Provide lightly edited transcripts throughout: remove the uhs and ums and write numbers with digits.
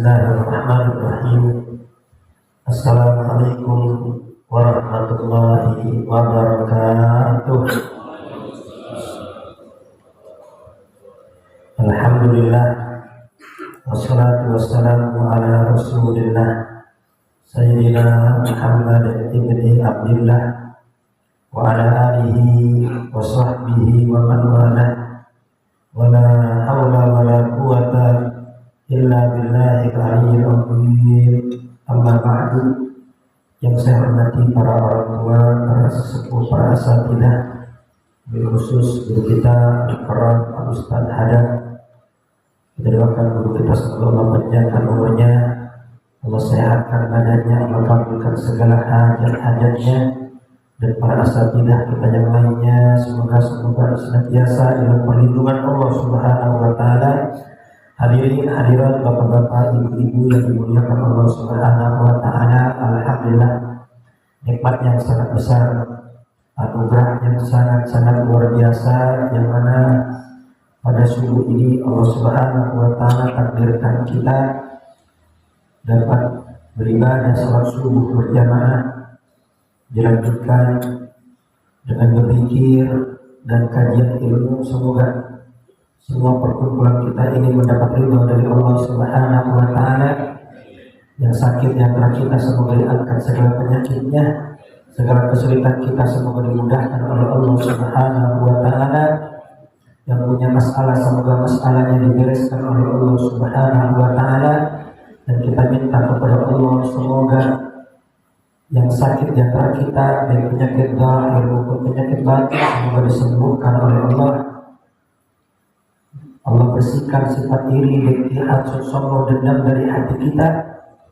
Bismillahirrahmanirrahim. Assalamualaikum warahmatullahi wabarakatuh. Alhamdulillah, wassalatu wassalamu ala rasulillah Sayyidina Muhammad ibni Abdillah wa ala alihi wa sahbihi wa man wala wa la hawla wa la quwata illa billahil aliyyil azim. Amma ba'du. Yang saya hormati para orang tua, para sesepuh, para asatidzah, khusus guru kita Al-Karam Pak Ustaz Hadad. Kita doakan guru kita semoga Allah panjangkan umurnya, Allah sehatkan badannya, Allah kabulkan segala hajat-hajatnya, dan para asatidzah kita yang lainnya semoga senantiasa dalam perlindungan Allah Subhanahu wa taala. Hadirin hadirat bapak-bapak, ibu-ibu yang dimuliakan Allah Subhanahu wa taala, alhamdulillah nikmat yang sangat besar, anugerah yang sangat-sangat luar biasa yang mana pada subuh ini Allah Subhanahu wa taala takdirkan kita dapat beribadah salat subuh berjamaah, dilanjutkan dengan berzikir dan kajian ilmu. Semoga semua perkumpulan kita ini mendapat ridho dari Allah Subhanahu wa taala. Yang sakit di antara kita semoga diangkat segala penyakitnya, segala kesulitan kita semoga dimudahkan oleh Allah Subhanahu wa taala. Yang punya masalah semoga masalahnya dibereskan oleh Allah Subhanahu wa taala. Dan kita minta kepada Allah semoga yang sakit di antara kita, baik penyakit zahir maupun penyakit batin, semoga disembuhkan oleh Allah. Allah bersihkan sifat iri, dengki, hasud, sombong, dendam dari hati kita,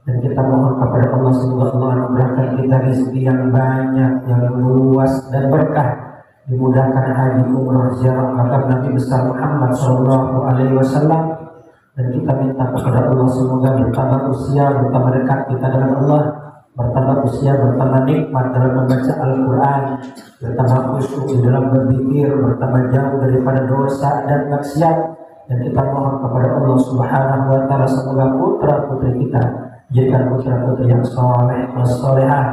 dan kita mohon kepada Allah semoga Allah anugerahkan kita rezeki yang banyak, yang luas dan berkah, dimudahkan haji, umrah, ziarah makam Nabi besar Muhammad SAW, dan kita minta kepada Allah semoga bertambah usia, bertambah dekat kita dengan Allah, bertambah usia, bertambah nikmat dalam membaca Al-Quran, bertambah khusyuk di dalam berzikir, bertambah jauh daripada dosa dan maksiat. Dan kita mohon kepada Allah Subhanahu wa taala semoga putra putri kita jadikan putra putri yang saleh dan salehah,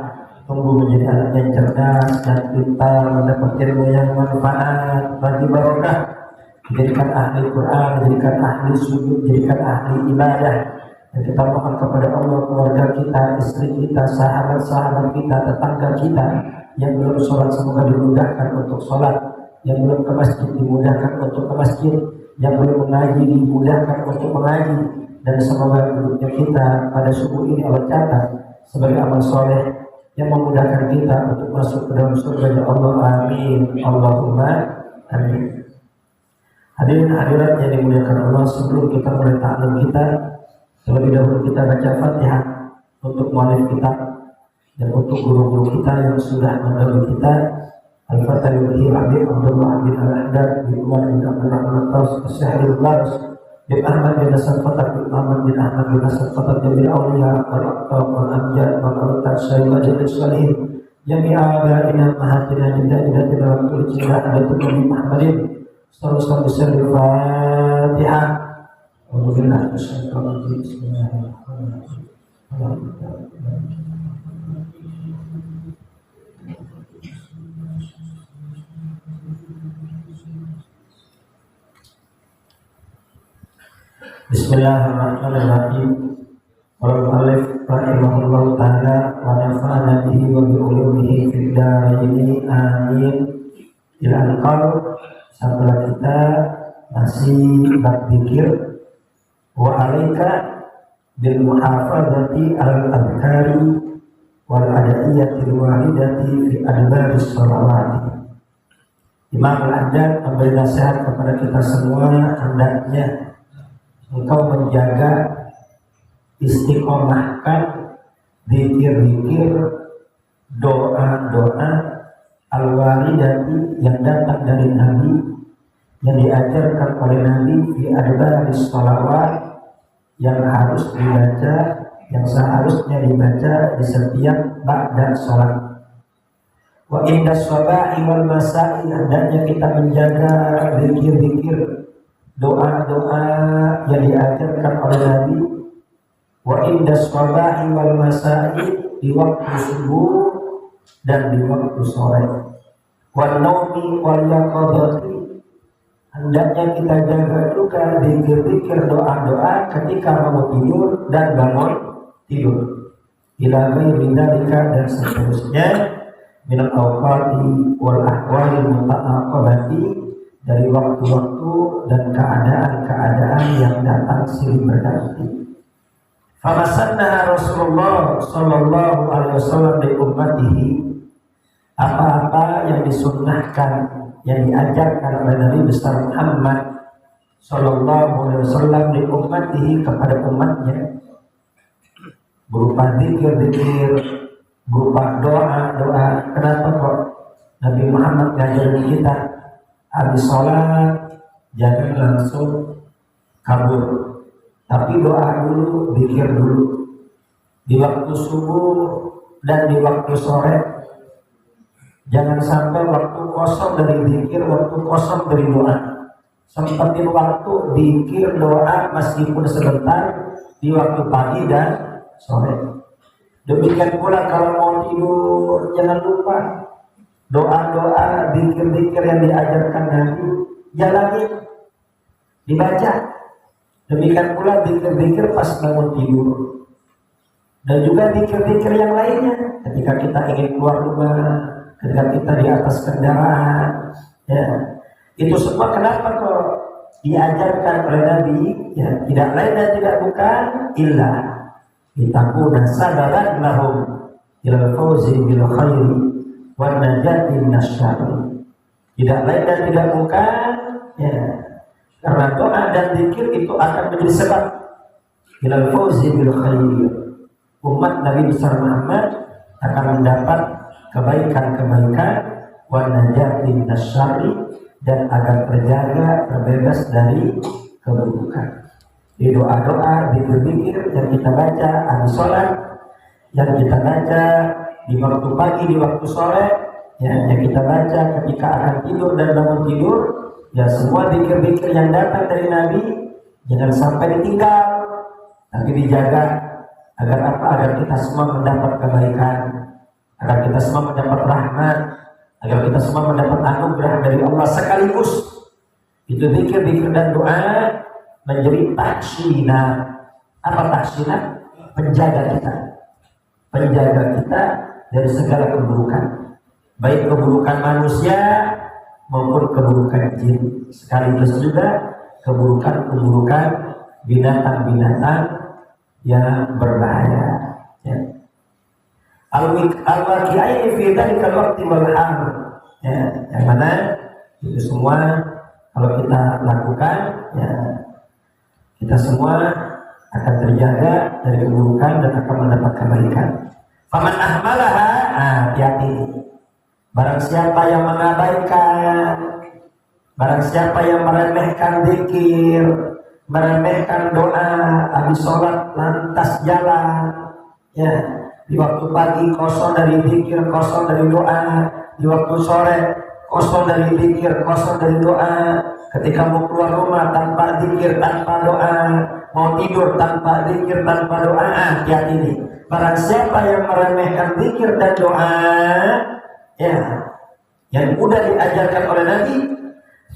tumbuh menjadi anak yang cerdas dan pintar, mendapat ilmu yang manfaat bagi barokah, dijadikan ahli Quran, dijadikan ahli sujud, dijadikan ahli ibadah. Dan kita mohon kepada Allah keluarga kita, istri kita, sahabat-sahabat kita, tetangga kita yang belum sholat semoga dimudahkan untuk sholat, yang belum ke masjid dimudahkan untuk ke masjid, yang belum mengaji dimudahkan untuk mengaji, dan semoga hidupnya kita pada subuh ini Allah catat sebagai amal soleh yang memudahkan kita untuk masuk ke dalam surga Allah. Amin, Allahumma amin. Hadirin hadirat yang dimuliakan Allah, sebelum kita mulai ta'lim kita, terlebih dahulu kita baca Fatihah untuk mualif kita dan untuk guru-guru kita yang sudah mendahului kita. Al-Fatihah lillahi Habib Abdullah bin Al-Haddad bin Umar bin Abdurrahman Taus As-Syahril Baris bin Ahmad bin Hasan Fatah bin Muhammad bin Ahmad bin Hasan Fatah bin Awliya wal-Aqtab wal-Amjad wal-Awtad Syaiwa Jadid Salihin Jami'a Ba'ina Mahatina Jidda-Jiddatina wa kulli cinta Adatu Nabi Muhammadin Sallallahu alaihi Fatihah. Alhamdulillah. Bismillahirrahmanirrahim. Bismillahirrahmanirrahim. Al-Mu'allif rahimahullah ta'ala wa nafa'ana bihi wa bi'ulumihi fid dharaini amin. Ila al-qawl, sampai kita masih berzikir wa alaika bil muhafazati al-adhkari wal adaiyatil waridati fi adbaris sholawati. Imam Al-Haddad memberi nasihat kepada kita semua, hendaknya engkau menjaga istiqomahkan zikir-zikir, doa-doa al-waridati yang datang dari Nabi, yang diajarkan oleh Nabi fi adbaris sholawat, yang harus dibaca, yang seharusnya dibaca di setiap ba'da sholat. Wa inda shaba'i wal masa'i, hendaknya kita menjaga zikir-zikir, doa-doa yang diajarkan oleh Nabi wa inda shabahi wal masai, di waktu subuh dan di waktu sore, wal naumi wal yaqadati, hendaknya kita jaga juga zikir-zikir doa-doa ketika mau tidur dan bangun tidur, ila ghairi dzalika, dan seterusnya minal awqati wal ahwali muta'aqabati, dari waktu-waktu dan keadaan-keadaan yang datang silih berganti. Famasanna Rasulullah sallallahu alaihi wasallam li ummatihi, apa-apa yang disunnahkan, yang diajarkan oleh Nabi besar Muhammad sallallahu alaihi wasallam li ummatihi, kepada umatnya, berupa zikir-zikir, berupa doa-doa. Kenapa kok Nabi Muhammad ngajarin kita habis sholat jangan langsung kabur, tapi doa dulu, zikir dulu, di waktu subuh dan di waktu sore. Jangan sampai waktu kosong dari zikir, waktu kosong dari doa. Sempatin waktu zikir, doa meskipun sebentar di waktu pagi dan sore. Demikian pula kalau mau tidur, jangan lupa doa-doa, zikir-zikir yang diajarkan Nabi, jalani, dibaca. Demikian pula zikir-zikir pas bangun tidur, dan juga zikir-zikir yang lainnya ketika kita ingin keluar rumah, ketika kita di atas kendaraan, ya. Itu semua kenapa kok diajarkan oleh Nabi? Ya, tidak lain dan tidak bukan illa litakuna sababan lahum ilal fawzi bil khairi wan najati minasyarri. Tidak lain dan tidak bukan, ya, karena doa dan zikir itu akan menjadi sebab ilal fawzi bil khairi, umat Nabi besar Muhammad akan mendapat kebaikan-kebaikan, wan najati minasyarri, dan agar terjaga, terbebas dari keburukan. Di doa-doa, zikir-zikir yang kita baca habis sholat, yang kita baca di waktu pagi, di waktu sore, ya, yang kita baca ketika akan tidur dan bangun tidur, ya, semua zikir-zikir yang datang dari Nabi jangan sampai ditinggal, tapi dijaga agar apa? Agar kita semua mendapat kebaikan, agar kita semua mendapat rahmat, agar kita semua mendapat anugerah dari Allah sekaligus. Itu zikir-zikir dan doa menjadi tahsina. Apa tahsina? Penjaga kita, penjaga kita dari segala keburukan, baik keburukan manusia maupun keburukan jin, sekaligus juga keburukan-keburukan binatang-binatang yang berbahaya, ya. Al-waqi'aini fi dzalikal waqti wal hal, ya, yang mana itu semua kalau kita lakukan, ya, kita semua akan terjaga dari keburukan dan akan mendapat kebaikan. Faman ahmalaha, hati-hati. Barang siapa yang mengabaikan, barang siapa yang meremehkan zikir, meremehkan doa, habis sholat lantas jalan, ya, di waktu pagi kosong dari zikir, kosong dari doa, di waktu sore kosong dari zikir, kosong dari doa, ketika mau keluar rumah tanpa zikir, tanpa doa, mau tidur tanpa zikir, tanpa doa, hati-hati nih. Barang siapa yang meremehkan zikir dan doa, ya, yang udah diajarkan oleh Nabi,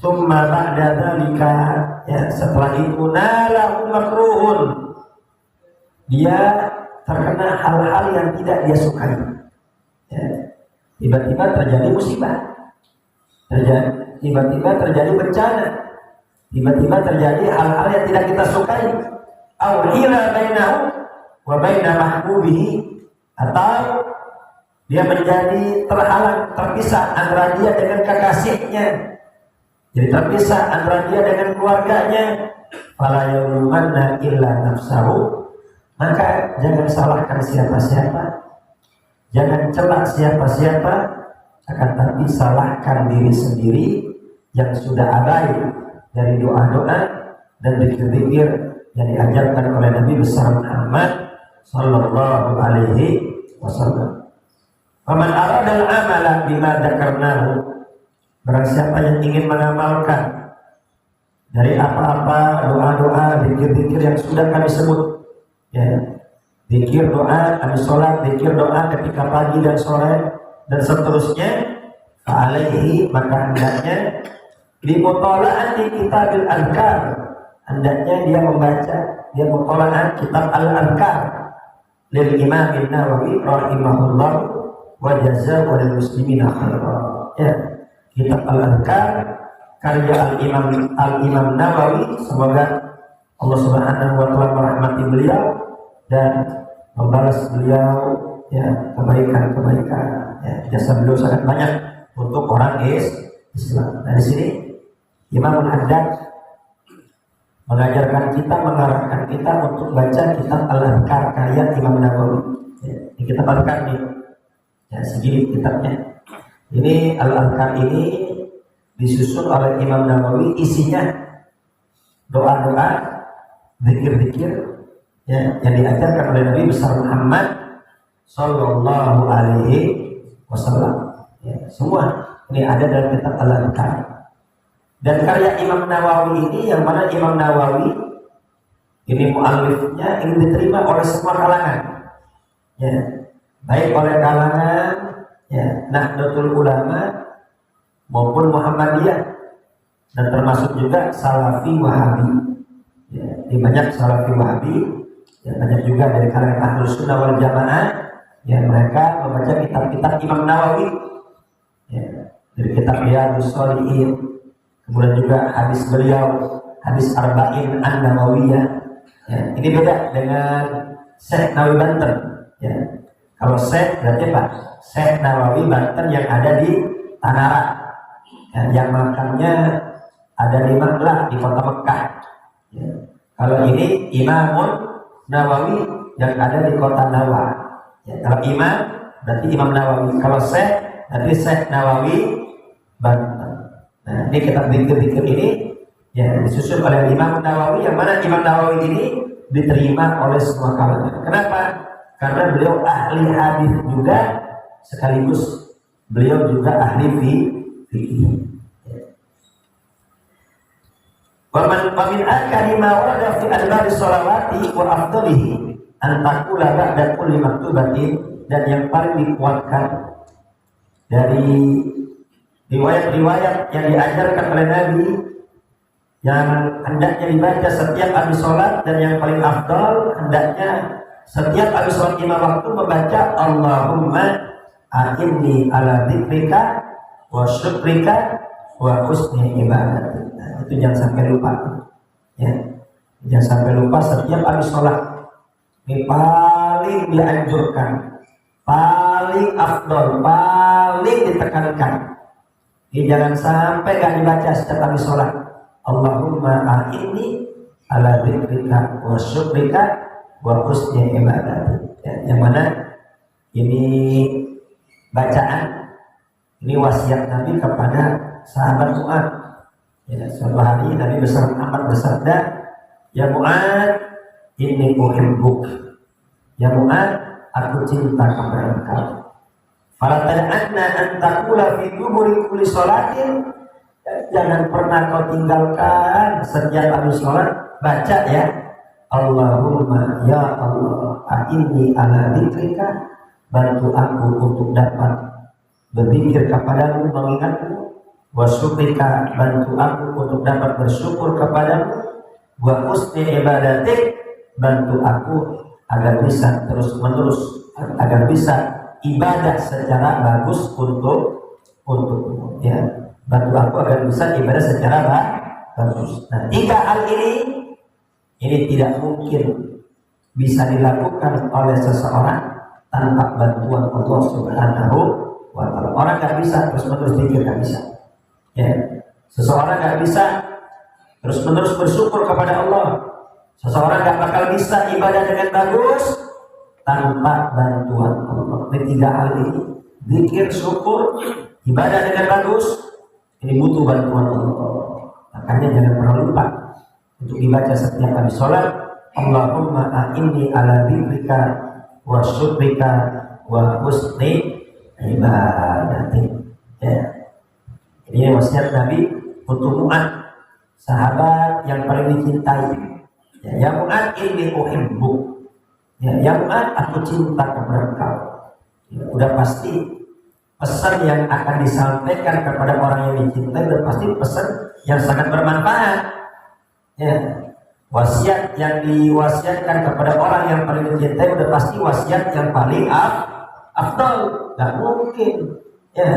summa ba'da dzalika, ya, setelah itu nalahu makruhun, dia terkena hal-hal yang tidak dia sukai, ya. Tiba-tiba terjadi musibah, tiba-tiba terjadi bencana, tiba-tiba terjadi hal-hal yang tidak kita sukai, aw hila bainahu wa baina mahbubihi, atau dia menjadi terhalang, terpisah antara dia dengan kekasihnya, jadi terpisah antara dia dengan keluarganya. Fala yalumanna illa nafsahu, maka jangan salahkan siapa-siapa, jangan celak siapa-siapa, akan tapi salahkan diri sendiri yang sudah abai dari doa-doa dan zikir-zikir yang diajarkan oleh Nabi besar Muhammad sallallahu alaihi wasallam. Faman aradal amala bima dzakarnahu, barang siapa yang ingin mengamalkan dari apa-apa doa-doa, zikir-zikir yang sudah kami sebut, ya, zikir doa habis sholat, zikir doa ketika pagi dan sore dan seterusnya. Fa'alaihi, maka hendaknya dimutola'ati kitabil azkar, hendaknya dia membaca, dia mutola'at kitab al-azkar lil Imam Nawawi rahimahullah wa jazaa'u lil muslimina khairan. Ya, kitab al-azkar karya al-Imam Nawawi, semoga Allah Subhanahu wa taala merahmati beliau dan membalas beliau ya kebaikan-kebaikan. Ya, jasa beliau sangat banyak untuk orang Islam. Dari sini Imam Haddad mengajarkan kita, mengarahkan kita untuk baca kitab Al-Azkar karya Imam Nawawi. Ya, ini kitab Al-Azkar nih. Ya, segini kitabnya. Ini Al-Azkar ini disusun oleh Imam Nawawi, isinya doa-doa, zikir-zikir ya, yang diajarkan oleh Nabi besar Muhammad Sallallahu Alaihi Wasallam. Ya, semua ini ada dalam kitab Al-Azkar. Dan karya Imam Nawawi ini, yang mana Imam Nawawi ini muallifnya, ini diterima oleh semua kalangan. Ya, baik oleh kalangan ya Nahdlatul Ulama maupun Muhammadiyah, dan termasuk juga Salafi Wahabi. Ya, ini banyak Salafi Wahabi, ya, banyak juga dari kalangan Ahlus Sunnah wal Jamaah, ya, mereka membaca kitab-kitab Imam Nawawi. Ya, dari kitab Riyadhus Shalihin, kemudian juga hadis beliau, hadis Arba'in An-Nawawiyah. Ya, ini beda dengan Syekh Nawawi Banten. Ya, kalau Syekh berarti apa? Syekh Nawawi Banten yang ada di Tanara, ya, yang makamnya ada di Makkah, di kota Mekah. Ya, kalau ini Imamun Nawawi yang ada di kota Nawa. Ya, kalau Imam berarti Imam Nawawi. Kalau Syekh berarti Syekh Nawawi Banten. Nah, ini kitab zikir-zikir ini ya disusun oleh Imam Nawawi, yang mana Imam Nawawi ini diterima oleh semua kalangan. Kenapa? Karena beliau ahli hadis juga, sekaligus beliau juga ahli fikih. Wa min akali ma warada fi adbar sholawati wa afdalihi an taqula ba'da kulli maktubatin, dan yang paling dikuatkan dari riwayat-riwayat yang diajarkan oleh Nabi yang hendaknya dibaca setiap habis sholat, dan yang paling afdal hendaknya setiap habis sholat lima waktu membaca Allahumma a'inni ala dzikrika wa syukrika wa husni ibadatik. Nah, itu jangan sampai lupa ya, jangan sampai lupa setiap habis sholat. Ini paling dianjurkan, paling afdal, paling ditekankan. Ini jangan sampai gak dibaca setiap habis sholat. Allahumma a'inni ala dzikrika wa syukrika wa husni ibadatik. Ya, yang mana ini bacaan, ini wasiat Nabi kepada sahabat Mu'ad. Ya, suatu hari Nabi besar Muhammad bersabda, ya Mu'ad, inni uhibbuk. Ya Mu'ad, aku cinta kepada engkau. Fala tad'anna an taqula fi duburi kulli sholatin, jangan pernah kau tinggalkan setiap habis sholat baca ya Allahumma ya Allah a'inni ala dzikrika, bantu aku untuk dapat berzikir kepadamu, mengingatmu, wa syukrika, bantu aku untuk dapat bersyukur kepadamu, wa husni ibadatik, bantu aku agar bisa terus menerus, agar bisa ibadah secara bagus untukmu ya, bantu aku agar bisa ibadah secara bagus. Nah, tiga hal ini tidak mungkin bisa dilakukan oleh seseorang tanpa bantuan Allah Subhanahu wa ta'ala. Orang gak bisa terus menerus zikir, gak bisa ya. Seseorang gak bisa terus menerus bersyukur kepada Allah. Seseorang gak bakal bisa ibadah dengan bagus tanpa bantuan Allah. Ini tiga hal ini, zikir, syukur, ibadah dengan bagus, ini butuh bantuan Allah. Makanya jangan pernah lupa untuk dibaca setiap habis sholat Allahumma a'inni ala dzikrika wa syukrika wa husni ibadatik ya. Ini wasiat Nabi untuk Mu'ad, sahabat yang paling dicintai ya. Ya Mu'ad, inni uhibbuk, Ya, yang aku cinta kepada engkau. Ya, udah pasti pesan yang akan disampaikan kepada orang yang dicintai udah pasti pesan yang sangat bermanfaat. Ya, wasiat yang diwasiatkan kepada orang yang paling dicintai udah pasti wasiat yang paling afdal. Gak mungkin. Ya,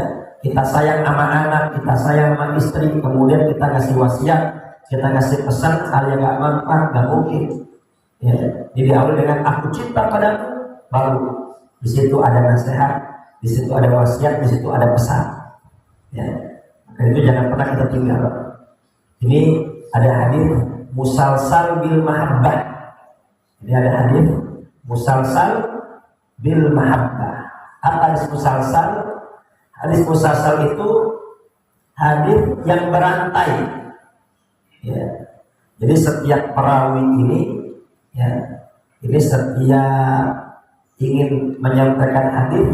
kita sayang sama anak, kita sayang sama istri, kemudian kita kasih wasiat, kita kasih pesan hal yang gak manfaat, gak mungkin. Ya, jadi awal dengan aku cinta padamu, baru di situ ada nasihat, di situ ada wasiat, di situ ada pesan. Ya, maka itu jangan pernah kita tinggal. Ini ada hadis musalsal bil mahabbah. Ini ada hadis musalsal bil mahabbah. Apa hadis musalsal? Hadis musalsal itu hadis yang berantai. Ya. Jadi setiap perawi ini, ya, ini setiap ingin menyampaikan hadis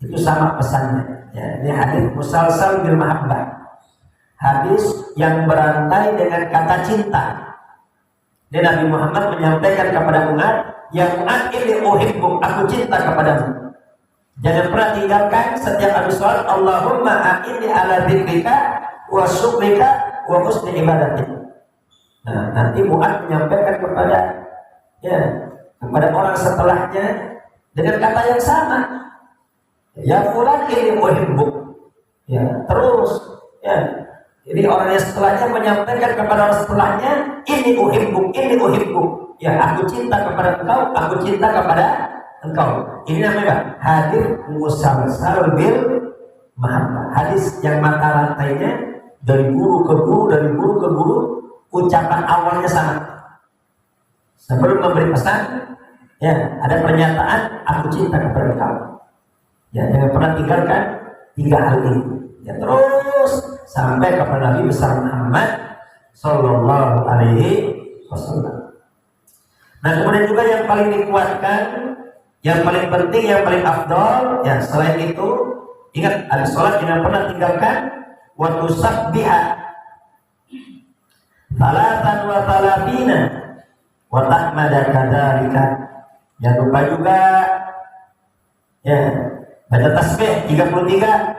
itu sama pesannya. Ya, ini hadis musalsal bil mahabbah. Hadis yang berantai dengan kata cinta. Dan Nabi Muhammad menyampaikan kepada Mu'ad, ya Mu'ad ini uhibbuk, aku cinta kepadamu. Jangan pernah tinggalkan setiap habis sholat, Allahumma a'inni ala dzikrika wa syukrika wa husni ibadatik. Nah, nanti Mu'ad menyampaikan kepada orang setelahnya dengan kata yang sama. Ya fulan ini uhibbuk. Ya, terus ya. Jadi orang yang setelahnya menyampaikan kepada orang setelahnya, ini uhibbuk, ini uhibbuk. Ya, aku cinta kepada engkau, aku cinta kepada engkau. Ini namanya hadis musalsal bil mahabbah. Hadis yang mata rantainya dari guru ke guru, dari guru ke guru, ucapan awalnya sama. Sebelum memberi pesan, ya ada pernyataan, aku cinta kepada engkau. Ya, jangan pernah tinggalkan 3 hal ini. Ya, terus sampai kepada Nabi besar Muhammad Sallallahu Alaihi Wasallam. Nah, kemudian juga yang paling dikuatkan, yang paling penting, yang paling afdol, ya selain itu, ingat ada sholat jangan pernah tinggalkan. Wa tusabbiha salatan wa talabina wa tahmada kadzalika. Jangan lupa juga ya baca tasbih 33.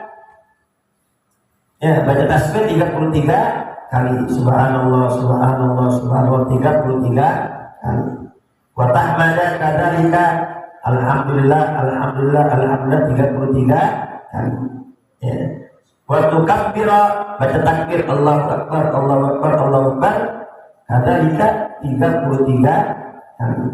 Ya, baca tasbih 33 kali. Subhanallah, subhanallah, subhanallah 33 kali. Wa tahmada kadzalika, alhamdulillah, alhamdulillah, alhamdulillah 33 kali. Ya. Wa tukabbira, baca takbir Allahu akbar, Allahu akbar, Allahu akbar kadzalika 33 kali.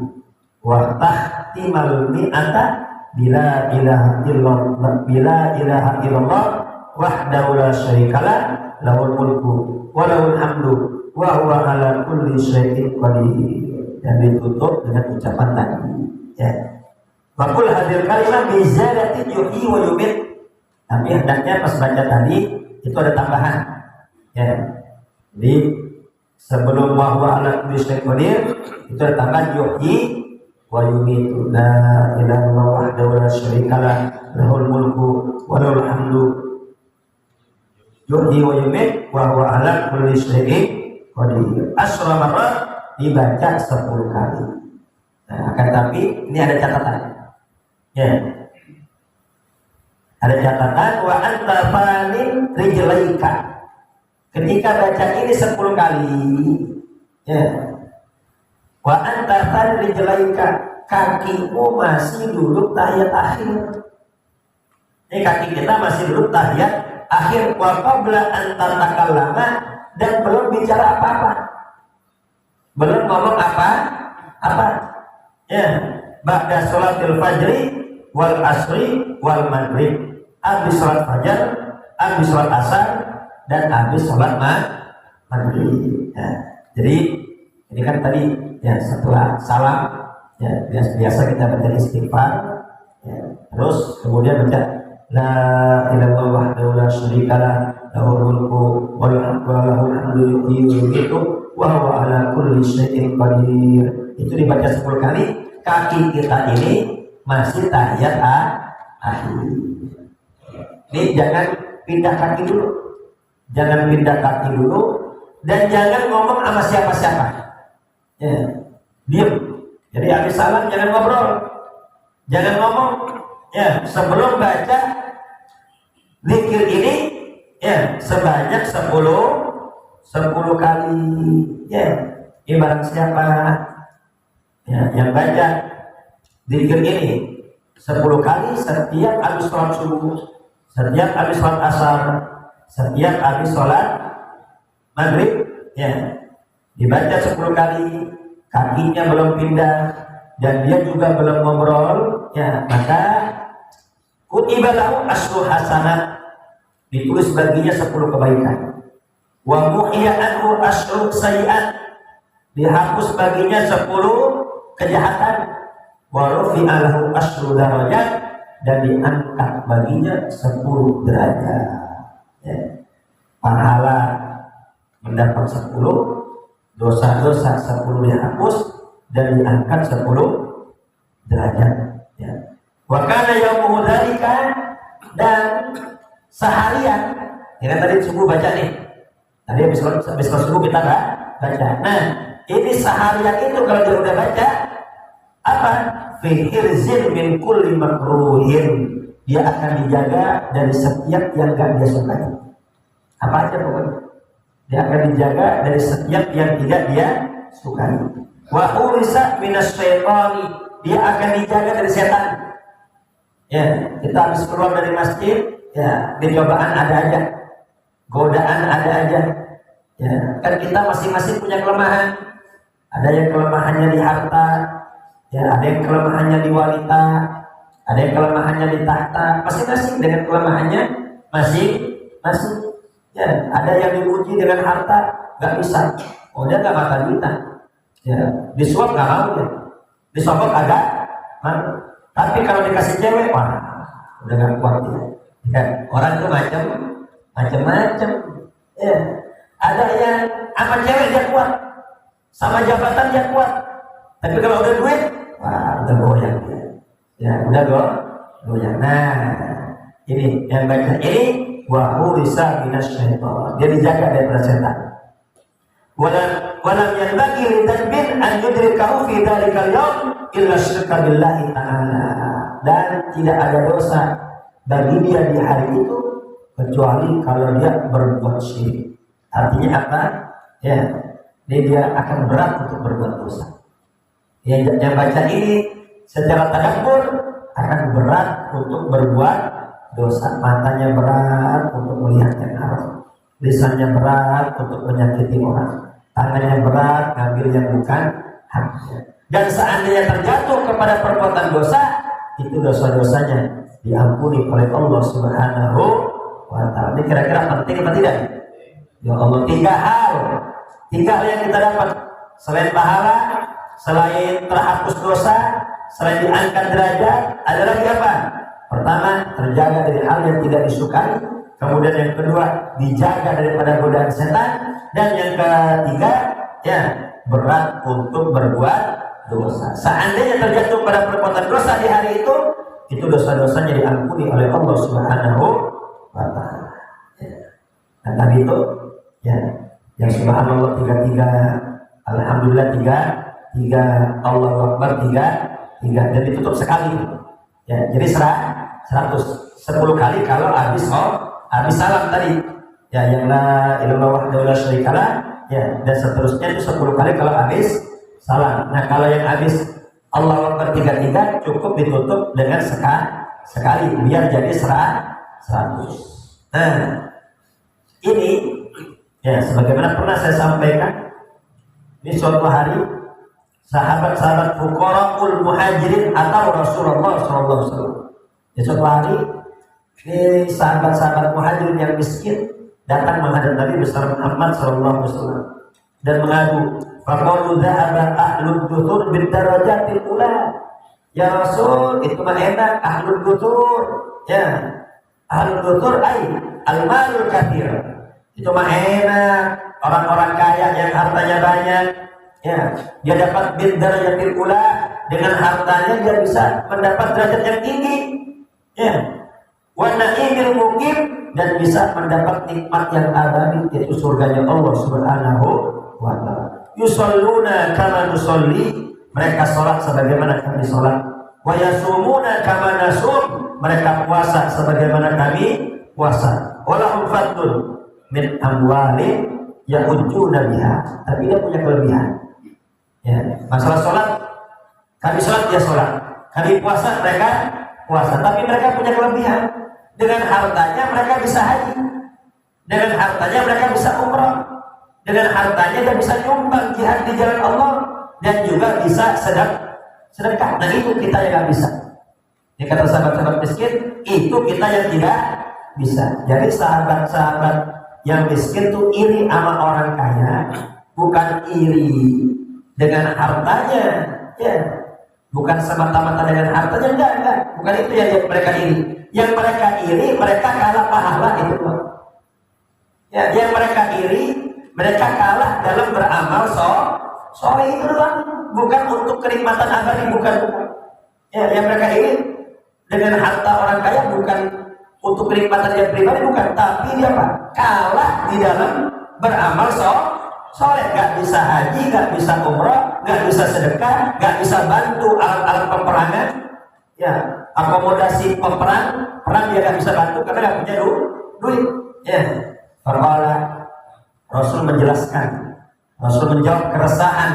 Wa tahtimal mi'ata bila ilaha illallah, bila ilaha illallah wahdahu la syarikalah lahul mulku wa lahul hamdu wa huwa ala kulli syai'in qadir. Dan ditutup dengan ucapan tadi. Ya. Bakul hadir kalimah bizarati yuhyi wa yumit. Tapi hendaknya pas baca tadi itu ada tambahan. Ya. Jadi sebelum wa huwa ala kulli syai'in qadir itu ada tambahan yuhyi wa yumit. La ilaha illallah wahdahu la syarikalah lahul mulku wa lahul hamdu yuhyi wa yumit wa huwa ala kulli syai'in qadir. Asra marrat dibaca 10 kali. Nah, akan tapi ini ada catatan. Ya. Ada catatan wa anta fanin rijlaika. Ketika baca ini 10 kali, ya. Wa anta fanin rijlaika, kakimu masih duduk tahiyat akhir. Ini kaki kita masih duduk tahiyat akhir, wa qabla an tatakallama, dan belum bicara apa-apa, belum ngomong apa ya. Ba'da sholatil fajri wal asri wal maghrib, habis sholat fajar, habis sholat asar, dan habis sholat maghrib ya. Jadi ini kan tadi ya setelah salam ya biasa kita baca istighfar ya, terus kemudian baca la ilaha illallah wahdahu la syarikalah lahul mulku wa lahul hamdu yuhyi wa yumiitu wa huwa ala kulli syai'in qadir. Itu dibaca 10 kali. Kaki kita ini masih tahiyat akhir. Ini jangan pindah kaki dulu. Jangan pindah kaki dulu dan jangan ngomong sama siapa-siapa. Ya, diam. Jadi habis salam jangan ngobrol, jangan ngomong. Ya, sebelum baca zikir ini ya sebanyak 10 kali. Ya, ibarat siapa ya, yang baca zikir ini 10 kali setiap habis sholat subuh, setiap habis sholat asar, setiap habis sholat maghrib, ya dibaca 10 kali, kakinya belum pindah dan dia juga belum ngobrol, ya maka kutiba lahu asyru hasanat, ditulis baginya 10 kebaikan. Wa muhiya anhu asyru sayyi'at, dihapus baginya 10 kejahatan. Wa rufi'a lahu asyru darajat, dan diangkat baginya 10 derajat. Ya. Pahala mendapat 10, dosa-dosa 10 dihapus dan diangkat 10 derajat. Ya. Wa kana yaumuhu dzalika, dan seharian, ya kan tadi subuh baca nih. Tadi habis subuh kita baca. Nah, ini seharian itu kalau dia udah baca apa? Fi hirzin min kulli makruhin, dia akan dijaga dari setiap yang gak dia sukai. Apa aja pokoknya. Dia akan dijaga dari setiap yang tidak dia sukai. Wa urisa minas syaitani, dia akan dijaga dari setan. Ya, kita habis keluar dari masjid, ya, cobaan ada aja, godaan ada aja. Ya, kan kita masing-masing punya kelemahan. Ada yang kelemahannya di harta, ya, ada yang kelemahannya di wanita, ada yang kelemahannya di tahta. Masing-masing dengan kelemahannya masing-masing. Ya, ada yang diuji dengan harta, nggak bisa. Oh, dia nggak makan duitan. Ya, disuap nggak mau ya. Disogok agak, tapi kalau dikasih cewek, wah, udah nggak kuat ya. Ya, orang itu macam-macam. Ya, ada yang sama cewek dia kuat, sama jabatan dia kuat. Tapi kalau udah duit, wah, udah goyang dia. Ya, udah goyang. Nah, ini yang baca ini, wa urisa minasyaitan. Dia dijaga dari setan. Walam yanbaghi lidhanbin an yudrikahu fi dhalikal yawm illa syirka billahi ta'ala. Dan tidak ada dosa bagi dia di hari itu kecuali kalau dia berbuat syirik. Artinya apa? Ya, dia akan berat untuk berbuat dosa. Yang baca ini secara tadabbur akan berat untuk berbuat dosa. Matanya berat untuk melihat yang haram, lisannya berat untuk menyakiti orang, tangannya berat ngambil yang bukan haknya. Dan seandainya terjatuh kepada perbuatan dosa, itu dosa-dosanya diampuni oleh Allah Subhanahu wa ta'ala. Ini kira-kira penting apa tidak? Ya Allah, 3 hal yang kita dapat selain pahala, selain terhapus dosa, selain diangkat derajat, ada lagi apa? Pertama, terjaga dari hal yang tidak disukai. Kemudian yang kedua, dijaga daripada godaan setan. Dan yang ketiga, ya, berat untuk berbuat dosa. Seandainya terjatuh pada perbuatan dosa di hari itu dosa-dosanya diampuni oleh Allah Subhanahu wa ta'ala. Ya. Nah, tadi itu, ya, yang subhanallah 33, alhamdulillah 3, Allahu Akbar 3, dan ditutup sekali. Ya, jadi 110 kali kalau habis salam tadi. Ya, yang la ilaha illallah wa syarikalah, ya, dan seterusnya itu 10 kali kalau habis salam. Nah, kalau yang habis Allahu Akbar 3 cukup ditutup dengan sekali biar jadi 100. Nah, ini ya sebagaimana pernah saya sampaikan, ini suatu hari sahabat-sahabat fuqaraul muhajirin atau Rasulullah SAW. Di suatu hari ini sahabat-sahabat muhajirin yang miskin datang menghadap Nabi besar Muhammad SAW dan mengadu, faqalu dhahaba ahlud duthur bid darajatil ula. Ya Rasul, itu mah enak ahlud duthur. Ya, ahlud duthur ay al-malul katsir. Itu mah enak, orang-orang kaya yang hartanya banyak. Ya, dia dapat bid darajatil ula, dengan hartanya dia bisa mendapat derajat yang tinggi. Ya. Wa na'imil muqim, dan bisa mendapat nikmat yang abadi, yaitu surganya Allah Subhanahu wa ta'ala. Yusalluna kama nusalli, mereka sholat sebagaimana kami sholat. Wa yasumuna kama nasum, mereka puasa sebagaimana kami puasa. Walahum fadlun min amwali ya'ujuna biha, tapi dia punya kelebihan. Ya, masalah sholat, kami sholat dia sholat, kami puasa mereka puasa, tapi mereka punya kelebihan. Dengan hartanya mereka bisa haji, dengan hartanya mereka bisa umrah, dengan hartanya dia bisa nyumbang jihad di jalan Allah, dan juga bisa sedekah. Nah itu kita yang nggak bisa. Ini kata sahabat-sahabat miskin, itu kita yang tidak bisa. Jadi sahabat-sahabat yang miskin tuh iri sama orang kaya, bukan iri dengan hartanya, ya, bukan semata-mata dengan hartanya, enggak, bukan itu yang mereka iri. Yang mereka iri, mereka kalah pahala itu, ya, yang mereka iri, mereka kalah dalam beramal soleh itu doang, bukan untuk kenikmatan abadi, bukan. Ya, yang mereka iri dengan harta orang kaya bukan untuk kenikmatan dia pribadi, bukan, tapi dia apa? Kalah di dalam beramal soleh, gak bisa haji, gak bisa umrah, gak bisa sedekah, gak bisa bantu alat-alat peperangan, ya, akomodasi perang dia gak bisa bantu karena gak punya duit. Ya, Faqala, Rasul menjelaskan, Rasul menjawab keresahan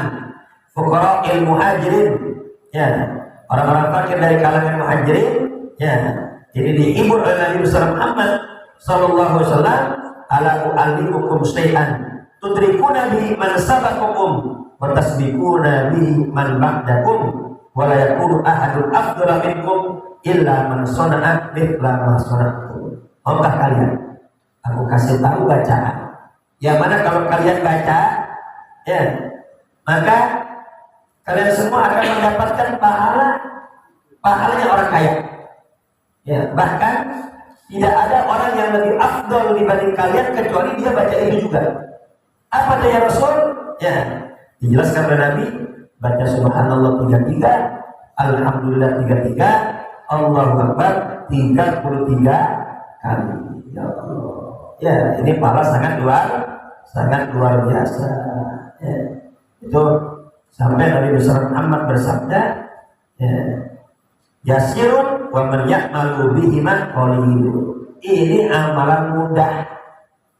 fuqara'il muhajirin, ya, orang-orang fakir dari kalangan muhajirin, ya. Jadi dihibur oleh Nabi Muhammad sallallahu alaihi wasallam, ala u'allimukum syai'an tudrikuna bihi man sabaqakum wa tasbiquna bihi man ba'dakum wa la yakunu ahadun afdala minkum illa man sana'a mithla ma sana'tum. Maukah kalian aku kasih tahu bacaan yang mana kalau kalian baca, ya, maka kalian semua akan mendapatkan pahalanya orang kaya. Ya, bahkan tidak ada orang yang lebih afdal dibanding kalian kecuali dia baca ini juga. Apa daya Rasul? Ya, dijelaskan oleh Nabi, baca subhanallah 33, alhamdulillah 33, Allahu Akbar 33 kali. Ya Allah. Ya, ini pahala sangat luar biasa. Ya, itu sampai Nabi Muhammad bersabda, ya, yasirun wa man ya'malu bihi man qalil. Ini amalan mudah,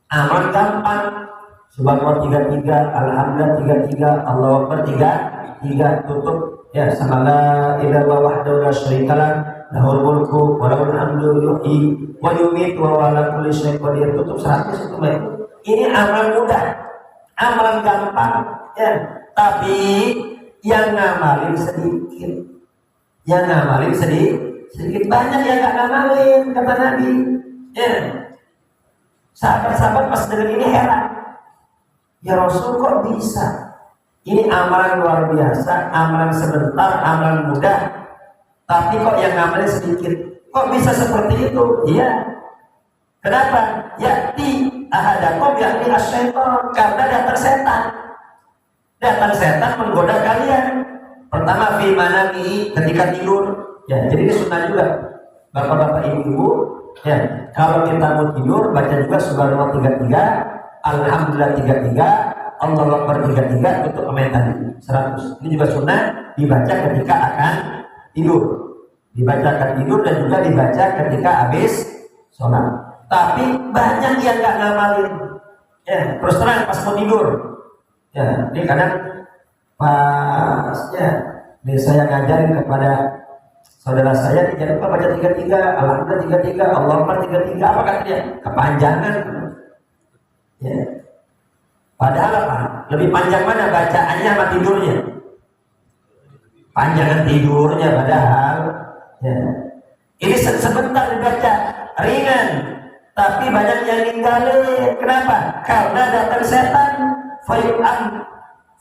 amalan gampang. Subhanallah 33, alhamdulillah 33, Allahu Akbar 33, tutup, ya, sama la ilaha illallah wahdahu la syarikalah, lahul mulku wa lahul hamdu yuhyi wa yumiitu wa ala kulli syai'in qadir, tutup 100 itu baik. Ini amalan mudah, amalan gampang, ya, tapi yang ngamalin sedikit. Yang ngamalin sedikit, banyak yang gak ngamalin, kata Nabi. Ya. Sahabat-sahabat pas dengar ini heran. Ya Rasul, kok bisa? Ini amalan luar biasa, amalan sebentar, amalan mudah, tapi kok yang ngamalin sedikit? Kok bisa seperti itu? Iya. Kenapa? Ya'ti ahadakum ya'ti asyaiton, karena datang setan. Datang setan menggoda kalian. Pertama fi manami, ketika tidur, ya, jadi ini sunnah juga. Bapak-bapak, ibu-ibu, ya, kalau kita mau tidur baca juga subhanallah 33, alhamdulillah 33, Allahu Akbar 33, tutup sama yang tadi 100. Ini juga sunnah dibaca ketika akan tidur. Dibaca akan tidur dan juga dibaca ketika habis sholat. Tapi banyak yang nggak ngamalin. Ya, terus terang pas mau tidur. Ya, ini kadang pas, ya, ini saya ngajarin kepada saudara saya, jangan lupa baca 33, alhamdulillah 33, Allahu Akbar 33, apa kata dia? Kepanjangan. Ya. Padahal apa? Lebih panjang mana bacaannya sama tidurnya? Panjangan tidurnya padahal. Ya. Ini sebentar dibaca, ringan, tapi banyak yang ninggalin. Kenapa? Karena datang setan.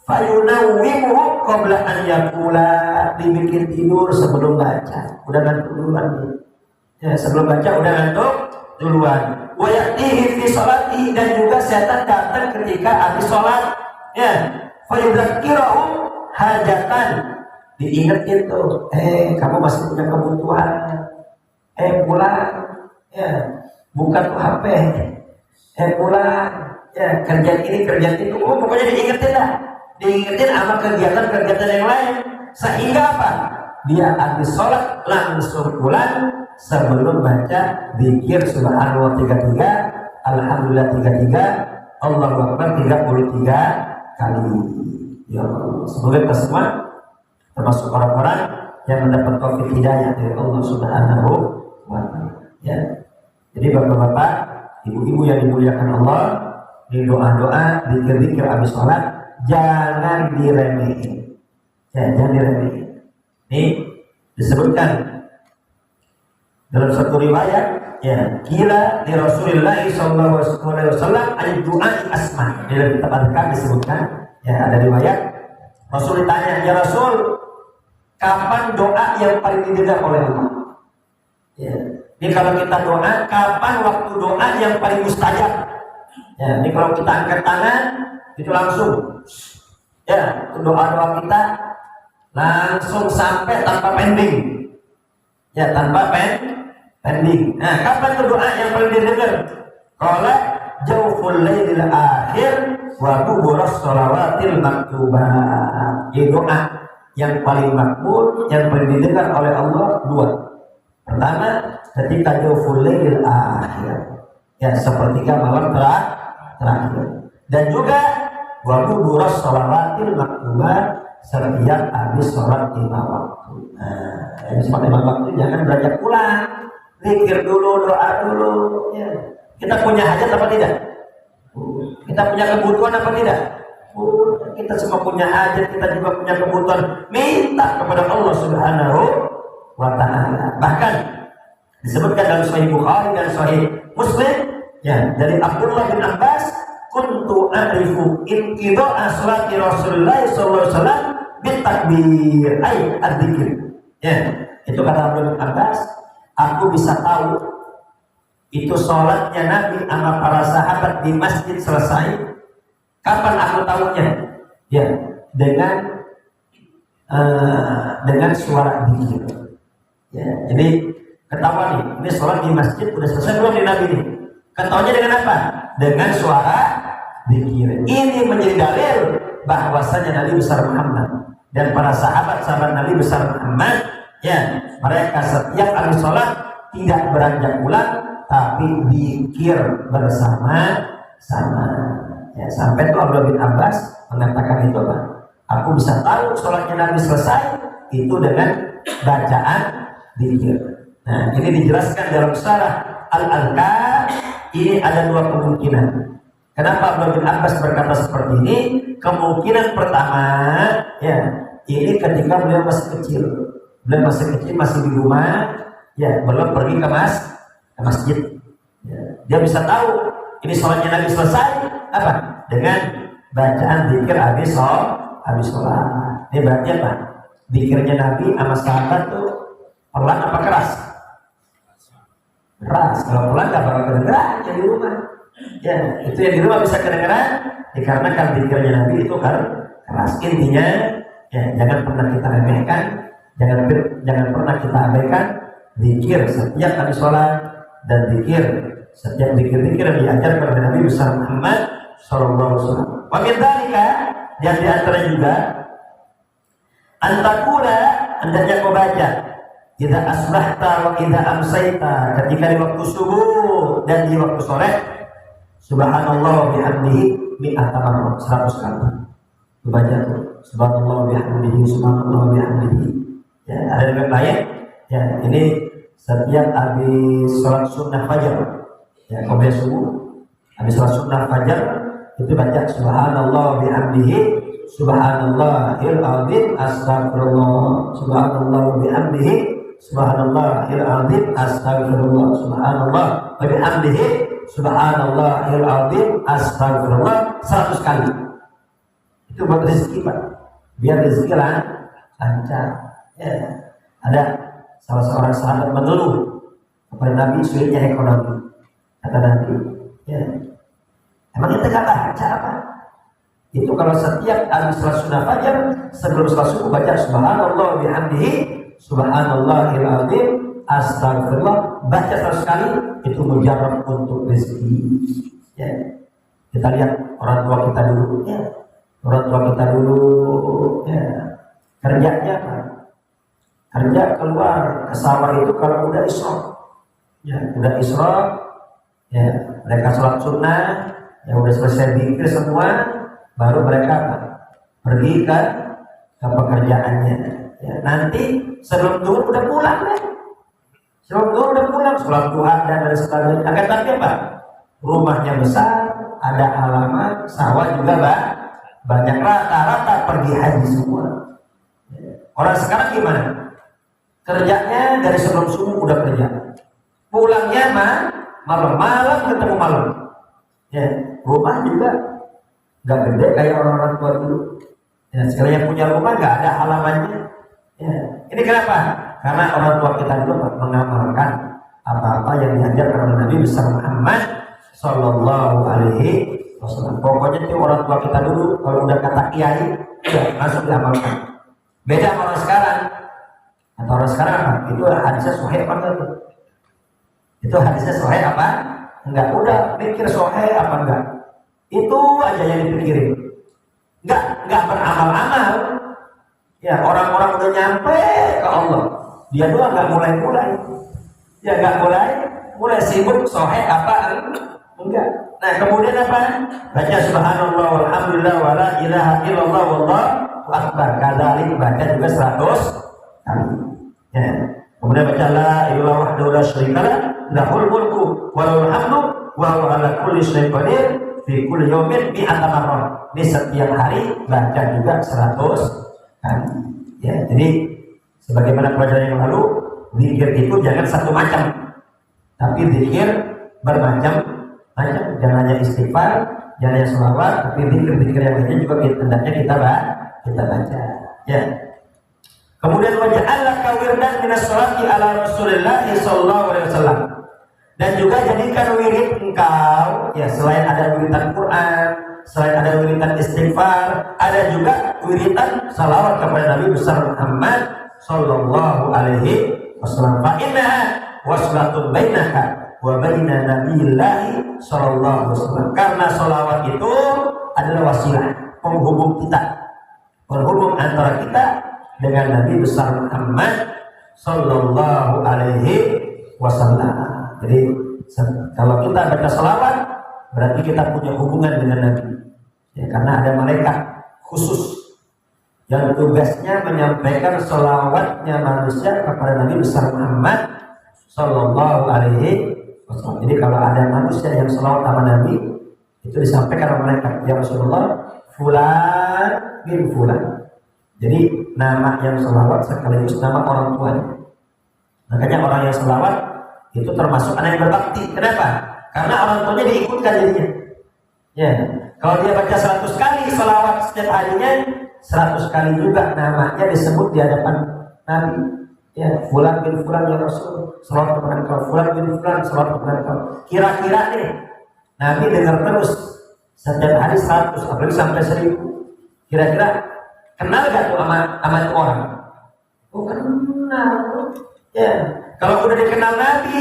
Fayunawwimuhu qabla an yakula, dibikin tidur sebelum baca. Udah ngantuk duluan nih. Ya, sebelum baca udah ngantuk duluan. Wa ya'tihi fi sholati, dan juga setan datang ketika habis sholat. Ya, fayudzakkirahu hajatan, diingetin tuh, kamu masih punya kebutuhan. Pulang. Ya, buka tuh HP. Pulang. Ya, kerjaan ini, kerjaan itu, pokoknya diingetin lah. Diingetin sama kegiatan-kegiatan yang lain. sehingga apa? Dia habis sholat langsung pulang sebelum baca zikir subhanallah 33, alhamdulillah 33, Allahu akbar 33 kali. Ya Allah, semoga kita semua termasuk orang-orang yang mendapat taufik hidayah dari Allah Subhanahu wa Ta'ala. Ya. Jadi bapak-bapak, ibu-ibu yang dimuliakan Allah, di doa-doa, zikir-zikir habis sholat jangan diremehin. Ya, jangan diremehin. Ini disebutkan dalam satu riwayat, ya, kila di Rasulullah SAW ada doa asma. Di dalam kitab Al-Kahf disebutkan, ya, ada riwayat Rasul ditanya, ya Rasul, kapan doa yang paling didengar oleh Allah? Ya. Ini kalau kita doa, kapan waktu doa yang paling mustajab? Ya, ini kalau kita angkat tangan, itu langsung, ya, doa-doa kita langsung sampai tanpa pending, ya, tanpa pending. Nah, kapan itu doa yang paling didengar? Qala jawful lailil akhir wa duburas shalawatil maktubah. Ini doa yang paling makbul, yang paling didengar oleh Allah dua. Pertama, ketika jawful lailil akhir, ya, sepertiga malam terakhir. Dan juga wa duburas shalawatil maktubah, setiap habis sholat 5 waktu. Nah, habis sholat 5 waktu jangan beranjak pulang, zikir dulu, doa dulu. Ya. Kita punya hajat apa tidak? Kita punya kebutuhan apa tidak? Kita semua punya hajat, kita juga punya kebutuhan. Minta kepada Allah Subhanahu wa Ta'ala. Bahkan disebutkan dalam Sahih Bukhari dan Sahih Muslim, ya, dari Abdullah bin Abbas, kuntu a'rifu inqida'a sholati Rasulullah sallallahu alaihi wasallam bitakbir ay adzikir. Ya, itu kata Abdullah bin Abbas, aku bisa tahu itu sholatnya Nabi sama para sahabat di masjid selesai. Kapan aku tahunya? Ya, dengan suara zikir. Ya, jadi ketahuan nih, ini sholat di masjid udah selesai belum di Nabi nih? Ketahuannya dengan apa? Dengan suara zikir. Ini menjadi dalil bahwasanya Nabi besar Muhammad dan para sahabat-sahabat Nabi besar Muhammad, ya, mereka setiap habis sholat tidak beranjak pulang, tapi zikir bersama-sama. Ya, sampai itu Abdullah bin Abbas mengatakan itu, Pak. Aku bisa tahu sholatnya Nabi selesai itu dengan bacaan zikir. Nah, ini dijelaskan dalam Syarah Al-Kahf. Ini ada dua kemungkinan. Kenapa Abdullah bin Abbas berkata seperti ini? Kemungkinan pertama, ya, ini ketika beliau masih kecil. Beliau masih kecil, masih di rumah, ya, belum pergi ke masjid. Ya, dia bisa tahu ini sholatnya Nabi selesai apa? Dengan bacaan zikir habis sholat. Ini berarti apa? Zikirnya Nabi sama sahabat tuh pelan apa keras? Keras. Kalau pelan gak bakal kedengeran yang di rumah. Ya, itu yang di rumah bisa kedengeran dikarenakan zikirnya Nabi itu kan keras. Intinya, ya, jangan pernah kita remehkan, jangan pernah kita abaikan zikir setiap kali sholat dan zikir setiap zikir-zikir yang diajarkan oleh Nabi besar Muhammad sallallahu alaihi wasallam. Wa min dzalika, dan di antara juga antakuna, hendaknya kau baca idza asbahta wa idza amsayta, ketika di waktu subuh dan di waktu sore, subhanallah bihamdihi mi'ata marrah, 100 kali. Baca tuh subhanallah bihamdihi, subhanallah bihamdihi. Ya, ada yang lain. Ya, ini setiap habis sholat sunnah fajar, ya, kemudian subuh, habis sholat sunnah fajar itu baca subhanallah bihamdihi, subhanallahil azim, astagfirullah, subhanallah bihamdihi, subhanallahil azim, astagfirullah, subhanallah bihamdihi, subhanallahil azim, astagfirullah, 100 kali. Itu buat rezeki, Pak, biar rezeki lancar. Ya, ada salah seorang sahabat mengeluh kepada Nabi sulitnya ekonomi. Kata Nabi, ya, emang kita gak baca apa? Itu kalau setiap habis sholat sunnah fajar sebelum sholat subuh baca subhanallah bihamdihi, subhanallahil azim, astagfirullah, baca 100 kali, itu mujarab untuk rezeki. Ya, kita lihat orang tua kita dulu, ya, orang tua kita dulu, ya, Kerjanya apa? Kerja keluar ke sawah itu kalau udah isyraq. Ya, udah isyraq, ya, mereka sholat sunnah, ya udah selesai zikir semua, baru mereka apa? Pergi ke pekerjaannya. Ya, nanti sebelum zuhur udah pulang deh. Sebelum zuhur udah pulang, sholat duha dan lain sebagainya. Akan tapi apa? Rumahnya besar, ada halaman, sawah juga banyak, rata-rata pergi haji semua. Orang sekarang gimana? Kerjanya dari sebelum subuh udah kerja, pulangnya malam ketemu malam. Ya, rumah juga nggak gede kayak orang-orang tua dulu. Ya, sekali yang punya rumah nggak ada halamannya. Ya, ini kenapa? Karena orang tua kita dulu mengamalkan apa-apa yang diajarkan oleh Nabi besar Muhammad Sallallahu Alaihi Wasallam. Pokoknya itu orang tua kita dulu kalau udah kata kiai, ya langsung diamalkan. Beda sama orang sekarang. Atau orang sekarang apa? Itu hadisnya sahih apa enggak? Itu hadisnya sahih apa? Enggak. Udah mikir sahih apa enggak? Itu aja yang dipikirin. Enggak beramal-amal. Ya, orang-orang udah nyampe ke Allah, dia doang enggak mulai. Ya enggak mulai sibuk sahih apa enggak. Nah, kemudian apa? Baca subhanallah walhamdulillah wala ilaha illallah wallahu akbar. Kadzalik baca juga 100 kali. Ya. Kemudian baca la ilaha wahdahu la syarikalah lahul mulku wa lahul hamdu wa huwa ala kulli syai'in qadir fi kulli yawmin mi'ata marrah. Ini setiap hari baca juga 100 kali. Ya, jadi sebagaimana pelajaran yang lalu, zikir itu jangan satu macam, tapi zikir bermacam-macam. Jangan hanya istighfar, jangan hanya sholawat, tapi zikir-zikir yang lainnya juga hendaknya kita baca. Ya. Kemudian waja'alaka wirdan minas sholati ala Rasulillah sallallahu alaihi wasallam. Dan juga jadikan wirid engkau, ya, selain ada wiridan Quran, selain ada wiridan istighfar, ada juga wiridan salawat kepada Nabi besar Muhammad sallallahu alaihi wasallam. Fa innaha waslatun bainaka wa baina nabiyillahi sallallahu alaihi wasallam. Karena salawat itu adalah wasilah penghubung antara kita dengan Nabi besar Muhammad sallallahu alaihi wasallam. Jadi kalau kita baca salawat berarti kita punya hubungan dengan Nabi. Ya, karena ada malaikat khusus yang tugasnya menyampaikan salawatnya manusia kepada Nabi besar Muhammad sallallahu alaihi wasallam. Jadi kalau ada manusia yang salawat sama Nabi, itu disampaikan oleh malaikat, ya Rasulullah fulan bin fulan. Jadi nama yang salawat sekaligus nama orang tuanya. Makanya orang yang salawat itu termasuk anak yang berbakti. Kenapa? Karena orang tuanya diikutkan jadinya. Ya, kalau dia baca 100 kali salawat setiap harinya, 100 kali juga namanya disebut di hadapan Nabi. Ya, fulan bin fulan ya Rasul, salawat kepada engkau. Fulan bin fulan, salawat kepada engkau. Kira-kira nih, Nabi dengar terus setiap hari 100, apalagi sampai 1000. Kira-kira kenal gak tuh sama itu orang? Oh, kenal. Ya, kalau udah dikenal Nabi,